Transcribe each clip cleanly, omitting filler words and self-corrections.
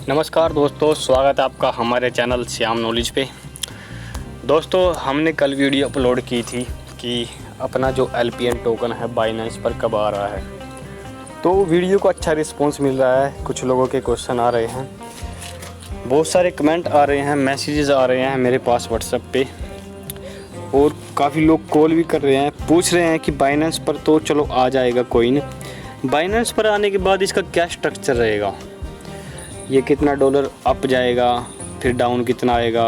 नमस्कार दोस्तों, स्वागत है आपका हमारे चैनल श्याम नॉलेज पे। दोस्तों, हमने कल वीडियो अपलोड की थी कि अपना जो LPN टोकन है बाइनेंस पर कब आ रहा है। तो वीडियो को अच्छा रिस्पांस मिल रहा है, कुछ लोगों के क्वेश्चन आ रहे हैं, बहुत सारे कमेंट आ रहे हैं, मैसेजेस आ रहे हैं मेरे पास व्हाट्सएप पे, और काफ़ी लोग कॉल भी कर रहे हैं, पूछ रहे हैं कि बाइनेंस पर तो चलो आ जाएगा कॉइन, बाइनेंस पर आने के बाद इसका क्या स्ट्रक्चर रहेगा, ये कितना डॉलर अप जाएगा, फिर डाउन कितना आएगा,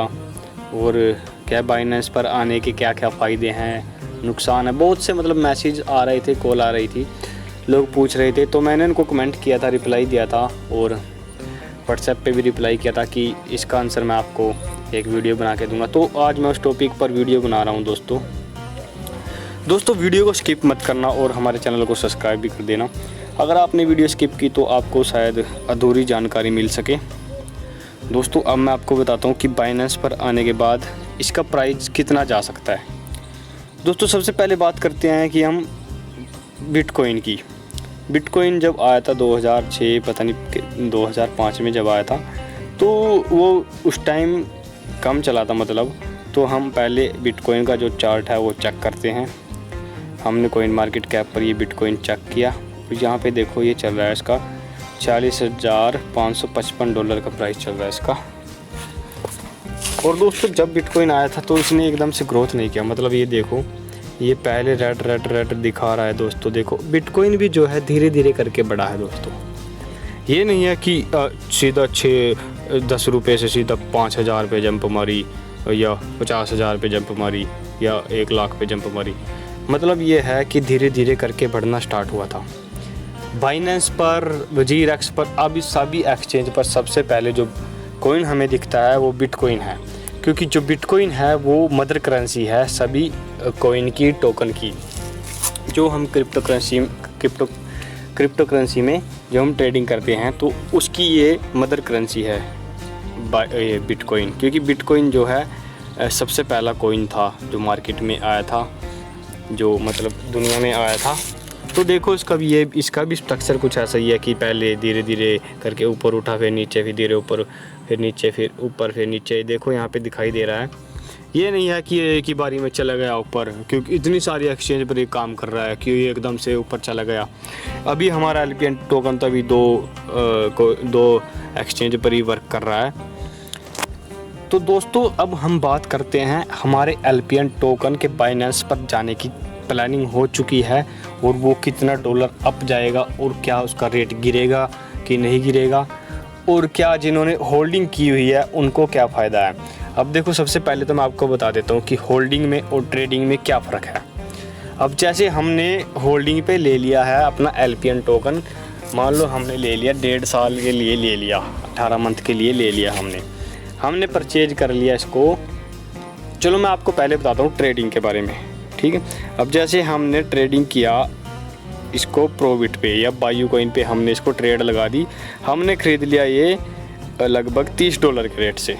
और क्या बाइनेंस पर आने के क्या क्या फ़ायदे हैं, नुकसान है। बहुत से मैसेज आ रहे थे, कॉल आ रही थी, लोग पूछ रहे थे। तो मैंने उनको कमेंट किया था, रिप्लाई दिया था, और व्हाट्सएप पे भी रिप्लाई किया था कि इसका आंसर मैं आपको एक वीडियो बना के दूंगा। तो आज मैं उस टॉपिक पर वीडियो बना रहा हूँ। दोस्तों वीडियो को स्किप मत करना और हमारे चैनल को सब्सक्राइब भी कर देना। अगर आपने वीडियो स्किप की तो आपको शायद अधूरी जानकारी मिल सके। दोस्तों अब मैं आपको बताता हूँ कि बाइनेंस पर आने के बाद इसका प्राइस कितना जा सकता है। दोस्तों सबसे पहले बात करते हैं कि हम बिटकॉइन की। बिटकॉइन जब आया था 2006 पता नहीं 2005 में जब आया था, तो वो उस टाइम कम चला था। तो हम पहले बिटकॉइन का जो चार्ट है वो चेक करते हैं। हमने कॉइन मार्केट कैप पर ये बिटकॉइन चेक किया, यहाँ पे देखो ये चल रहा है, इसका $40,555 का प्राइस चल रहा है इसका। और दोस्तों जब बिटकॉइन आया था तो इसने एकदम से ग्रोथ नहीं किया। ये देखो, ये पहले रेड दिखा रहा है। दोस्तों देखो बिटकॉइन भी जो है धीरे धीरे करके बढ़ा है। दोस्तों ये नहीं है कि सीधा 10 रुपये से सीधा 5,000 पे जंप मारी, या 50,000 पे जंप मारी, या 1 लाख पे जंप मारी। ये है कि धीरे धीरे करके बढ़ना स्टार्ट हुआ था। बाइनेंस पर, वजीरएक्स पर, अब इस सभी एक्सचेंज पर सबसे पहले जो कॉइन हमें दिखता है वो बिटकॉइन है, क्योंकि जो बिटकॉइन है वो मदर करेंसी है सभी कॉइन की, टोकन की, जो हम क्रिप्टो करेंसी में जो हम ट्रेडिंग करते हैं, तो उसकी ये मदर करेंसी है बिटकॉइन। क्योंकि बिटकॉइन जो है सबसे पहला कॉइन था जो मार्केट में आया था, जो दुनिया में आया था। तो देखो इसका भी स्ट्रक्चर कुछ ऐसा ही है कि पहले धीरे धीरे करके ऊपर उठा, फिर नीचे, फिर धीरे ऊपर, फिर नीचे, फिर ऊपर, फिर नीचे। देखो यहाँ पे दिखाई दे रहा है। ये नहीं है कि एक ही बारी में चला गया ऊपर, क्योंकि इतनी सारी एक्सचेंज पर ये काम कर रहा है कि ये एकदम से ऊपर चला गया। अभी हमारा LPN टोकन तो अभी दो एक्सचेंज पर ही वर्क कर रहा है। तो दोस्तों अब हम बात करते हैं हमारे LPN टोकन के बाइनेंस पर जाने की प्लानिंग हो चुकी है, और वो कितना डॉलर अप जाएगा, और क्या उसका रेट गिरेगा कि नहीं गिरेगा, और क्या जिन्होंने होल्डिंग की हुई है उनको क्या फ़ायदा है। अब देखो सबसे पहले तो मैं आपको बता देता हूँ कि होल्डिंग में और ट्रेडिंग में क्या फ़र्क है। अब जैसे हमने होल्डिंग पे ले लिया है अपना LPN टोकन, मान लो हमने ले लिया 1.5 साल के लिए, ले लिया 18 मंथ के लिए ले लिया, हमने परचेज कर लिया इसको। चलो मैं आपको पहले बताता हूँ ट्रेडिंग के बारे में, ठीक है। अब जैसे हमने ट्रेडिंग किया इसको प्रोबिट पे या बायू कॉइन पे, हमने इसको ट्रेड लगा दी, हमने ख़रीद लिया ये लगभग $30 के रेट से,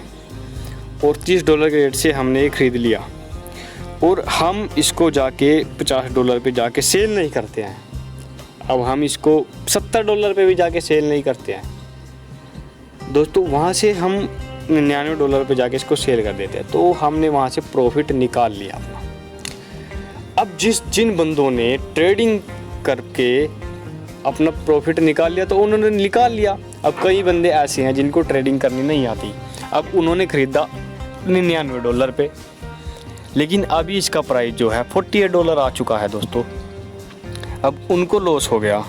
और $30 के रेट से हमने ये ख़रीद लिया, और हम इसको जाके $50 पे जाके सेल नहीं करते हैं। अब हम इसको $70 पे भी जाके सेल नहीं करते हैं दोस्तों, वहाँ से हम $99 पे जाके इसको सेल कर देते हैं। तो हमने वहाँ से प्रॉफिट निकाल लिया अपना। अब जिन बंदों ने ट्रेडिंग करके अपना प्रॉफिट निकाल लिया तो उन्होंने निकाल लिया। अब कई बंदे ऐसे हैं जिनको ट्रेडिंग करनी नहीं आती, अब उन्होंने ख़रीदा $99 पे, लेकिन अभी इसका प्राइस जो है $48 आ चुका है दोस्तों। अब उनको लॉस हो गया,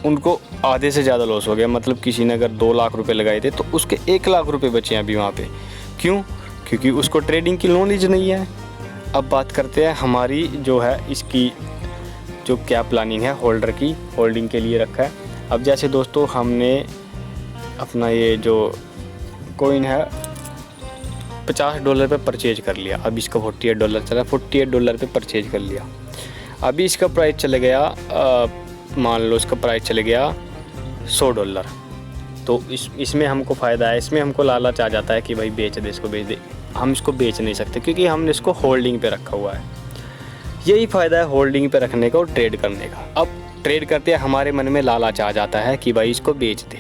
उनको आधे से ज़्यादा लॉस हो गया। किसी ने अगर 2 लाख रुपए लगाए थे तो उसके 1 लाख रुपए बचे हैं अभी वहाँ पे। क्यों? क्योंकि उसको ट्रेडिंग की नॉलेज नहीं है। अब बात करते हैं हमारी जो है इसकी जो क्या प्लानिंग है होल्डर की, होल्डिंग के लिए रखा है। अब जैसे दोस्तों हमने अपना ये जो कॉइन है $50 पे परचेज कर लिया, अब इसका $48 चला, $48 पे परचेज कर लिया। अभी इसका प्राइस चले गया, मान लो इसका प्राइस चले गया $100। तो इसमें हमको फ़ायदा है, इसमें हमको लालच आ जाता है कि भाई बेच दे, इसको बेच दे। हम इसको बेच नहीं सकते क्योंकि हमने इसको होल्डिंग पे रखा हुआ है। यही फ़ायदा है होल्डिंग पे रखने का और ट्रेड करने का। अब ट्रेड करते हैं हमारे मन में लालच आ जाता है कि भाई इसको बेच दे।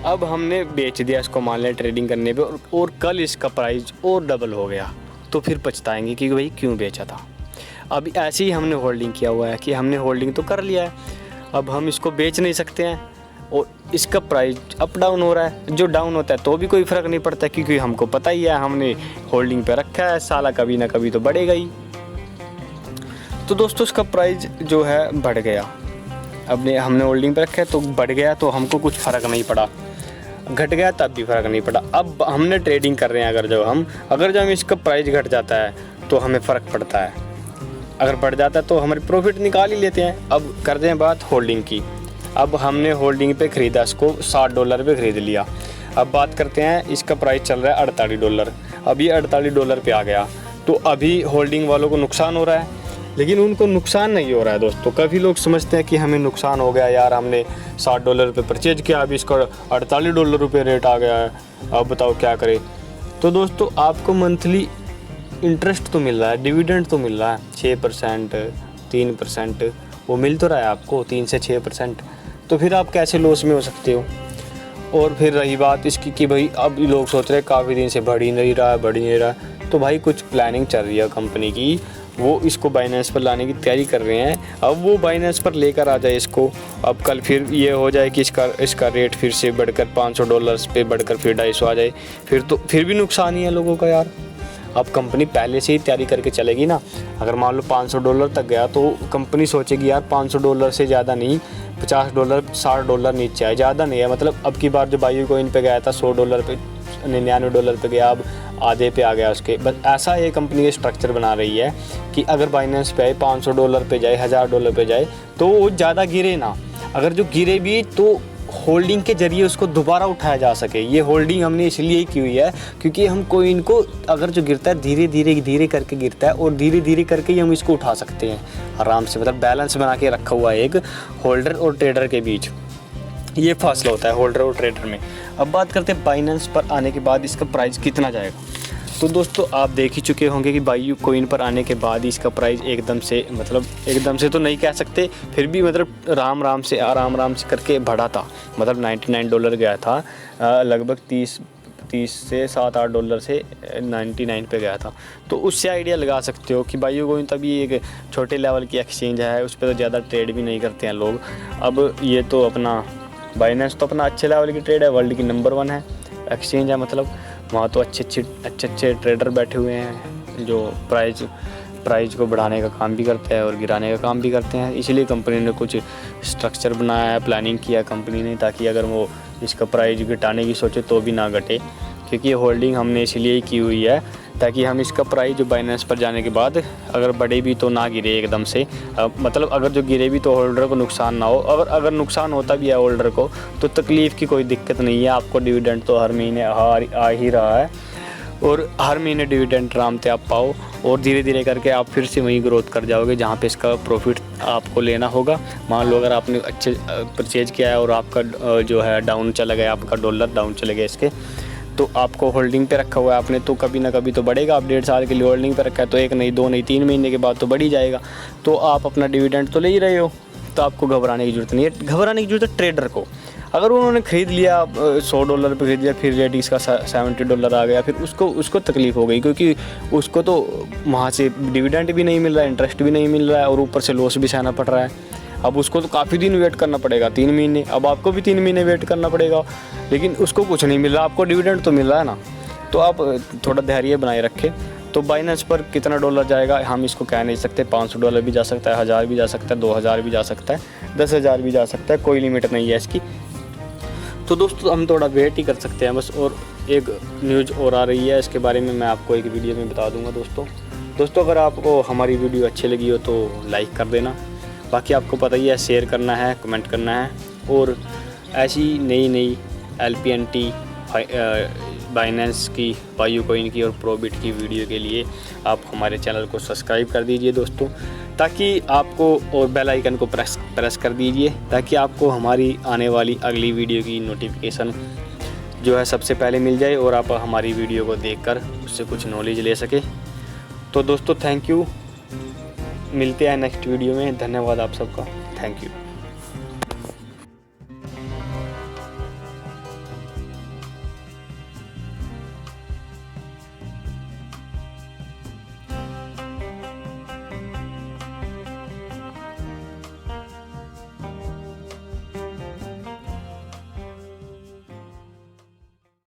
अब हमने बेच दिया इसको, मान लिया ट्रेडिंग करने पे, और कल इसका प्राइस और डबल हो गया, तो फिर पछताएंगे कि भाई क्यों बेचा था। अब ऐसे ही हमने होल्डिंग किया हुआ है कि हमने होल्डिंग तो कर लिया है, अब हम इसको बेच नहीं सकते हैं, और इसका प्राइस अप डाउन हो रहा है। जो डाउन होता है तो भी कोई फ़र्क नहीं पड़ता, क्योंकि हमको पता ही है हमने होल्डिंग पे रखा है, साला कभी ना कभी तो बढ़ेगा ही। तो दोस्तों इसका प्राइस जो है बढ़ गया, अब हमने होल्डिंग पे रखा है तो बढ़ गया, तो हमको कुछ फ़र्क नहीं पड़ा, घट गया तब भी फ़र्क नहीं पड़ा। अब हमने ट्रेडिंग कर रहे हैं, अगर जो हम इसका प्राइस घट जाता है तो हमें फ़र्क पड़ता है, अगर बढ़ जाता है तो हमारे प्रॉफिट निकाल ही लेते हैं। अब करते हैं बात होल्डिंग की। अब हमने होल्डिंग पे ख़रीदा, इसको $60 पे ख़रीद लिया। अब बात करते हैं, इसका प्राइस चल रहा है $48, अब ये $48 पे आ गया, तो अभी होल्डिंग वालों को नुकसान हो रहा है, लेकिन उनको नुकसान नहीं हो रहा है दोस्तों। काफ़ी लोग समझते हैं कि हमें नुकसान हो गया यार, हमने $60 पे परचेज किया, अभी इसका $48 रेट आ गया है, अब बताओ क्या करें। तो दोस्तों आपको मंथली इंटरेस्ट तो मिल रहा है, डिविडेंड तो मिल रहा है 6%, 3%, वो मिल तो रहा है आपको 3 से 6%, तो फिर आप कैसे लॉस में हो सकते हो। और फिर रही बात इसकी कि भाई अब लोग सोच रहे हैं काफ़ी दिन से बढ़ ही नहीं रहा, तो भाई कुछ प्लानिंग चल रही है कंपनी की, वो इसको बाइनेंस पर लाने की तैयारी कर रहे हैं। अब वो बाइनेंस पर लेकर आ जाए इसको, अब कल फिर ये हो जाए कि इसका रेट फिर से बढ़कर $500 पे बढ़कर फिर 250 आ जाए, फिर भी नुकसान ही है लोगों का यार। अब कंपनी पहले से ही तैयारी करके चलेगी ना, अगर मान लो $500 तक गया तो कंपनी सोचेगी यार $500 से ज़्यादा नहीं, $50 $60 नीचे आए, ज़्यादा नहीं है। मतलब अब की बार जो बायो कॉइन पे गया था $100 पे, $99 पे गया, अब आधे पे आ गया उसके। बस ऐसा ये कंपनी स्ट्रक्चर बना रही है कि अगर बाइनेंस पे आए $500 पे जाए, $1000 पे जाए, तो वो ज़्यादा गिरे ना, अगर जो गिरे भी तो होल्डिंग के ज़रिए उसको दोबारा उठाया जा सके। ये होल्डिंग हमने इसलिए ही की हुई है क्योंकि हम कोइन को अगर जो गिरता है धीरे करके गिरता है, और धीरे करके ही हम इसको उठा सकते हैं आराम से। मतलब बैलेंस बना के रखा हुआ है एक होल्डर और ट्रेडर के बीच, ये फासला होता है होल्डर और ट्रेडर में। अब बात करते हैं बाइनेंस पर आने के बाद इसका प्राइस कितना जाएगा। तो दोस्तों आप देख ही चुके होंगे कि बायो कॉइन पर आने के बाद इसका प्राइस एकदम से तो नहीं कह सकते, फिर भी मतलब आराम से करके बढ़ा था। मतलब $99 गया था, लगभग 30 से $7-8 से 99 पे गया था। तो उससे आइडिया लगा सकते हो कि बायो कॉइन तभी एक छोटे लेवल की एक्सचेंज है, उस पर तो ज़्यादा ट्रेड भी नहीं करते हैं लोग। अब ये तो अपना बाइनेंस तो अपना अच्छे लेवल की ट्रेड है, वर्ल्ड की नंबर 1 है एक्सचेंज है, मतलब वहाँ तो अच्छे ट्रेडर बैठे हुए हैं जो प्राइस को बढ़ाने का काम भी करते हैं और गिराने का काम भी करते हैं। इसलिए कंपनी ने कुछ स्ट्रक्चर बनाया है, प्लानिंग किया कंपनी ने, ताकि अगर वो इसका प्राइस घटाने की सोचे तो भी ना घटे। क्योंकि ये होल्डिंग हमने इसलिए ही की हुई है ताकि हम इसका प्राइस जो बाइनेंस पर जाने के बाद अगर बढ़े भी तो ना गिरे एकदम से। मतलब अगर जो गिरे भी तो होल्डर को नुकसान ना हो। अगर नुकसान होता भी है होल्डर को तो तकलीफ़ की कोई दिक्कत नहीं है, आपको डिविडेंड तो हर महीने आ ही रहा है, और हर महीने डिविडेंड आराम से आप पाओ, और धीरे करके आप फिर से वहीं ग्रोथ कर जाओगे जहाँ पे इसका प्रॉफिट आपको लेना होगा। मान लो अगर आपने अच्छे परचेज किया है और आपका जो है डाउन चला गया, आपका डॉलर डाउन चले गए इसके, तो आपको होल्डिंग पे रखा हुआ है आपने, तो कभी ना कभी तो बढ़ेगा। आप 1.5 साल के लिए होल्डिंग पे रखा है तो 1 नहीं 2 नहीं 3 महीने के बाद तो बढ़ ही जाएगा। तो आप अपना डिविडेंड तो ले ही रहे हो, तो आपको घबराने की ज़रूरत नहीं है। घबराने की ज़रूरत है ट्रेडर को। अगर उन्होंने ख़रीद लिया $100 पे ख़रीद लिया, फिर रेट इसका $70 आ गया, फिर उसको तकलीफ़ हो गई, क्योंकि उसको तो वहाँ से डिविडेंड भी नहीं मिल रहा है, इंटरेस्ट भी नहीं मिल रहा है, और ऊपर से लॉस भी सहना पड़ रहा है। अब उसको तो काफ़ी दिन वेट करना पड़ेगा, 3 महीने। अब आपको भी 3 महीने वेट करना पड़ेगा, लेकिन उसको कुछ नहीं मिल रहा, आपको डिविडेंड तो मिल रहा है ना। तो आप थोड़ा धैर्य बनाए रखें। तो बाइनेंस पर कितना डॉलर जाएगा हम इसको कह नहीं सकते। $500 भी जा सकता है, 1000 भी जा सकता है, 2000 भी जा सकता है, 10,000 भी जा सकता है, कोई लिमिट नहीं है इसकी। तो दोस्तों हम थोड़ा वेट ही कर सकते हैं बस। और एक न्यूज़ और आ रही है, इसके बारे में मैं आपको एक वीडियो में बता दूंगा दोस्तों अगर आपको हमारी वीडियो अच्छी लगी हो तो लाइक कर देना। बाकी आपको पता ही है, शेयर करना है, कमेंट करना है, और ऐसी नई LPNT बाइनेंस की, बायो कॉइन की और प्रोबिट की वीडियो के लिए आप हमारे चैनल को सब्सक्राइब कर दीजिए दोस्तों, ताकि आपको, और बेल आइकन को प्रेस कर दीजिए ताकि आपको हमारी आने वाली अगली वीडियो की नोटिफिकेशन जो है सबसे पहले मिल जाए, और आप हमारी वीडियो को देखकर उससे कुछ नॉलेज ले सके। तो दोस्तों थैंक यू, मिलते हैं नेक्स्ट वीडियो में। धन्यवाद आप सबका, थैंक यू।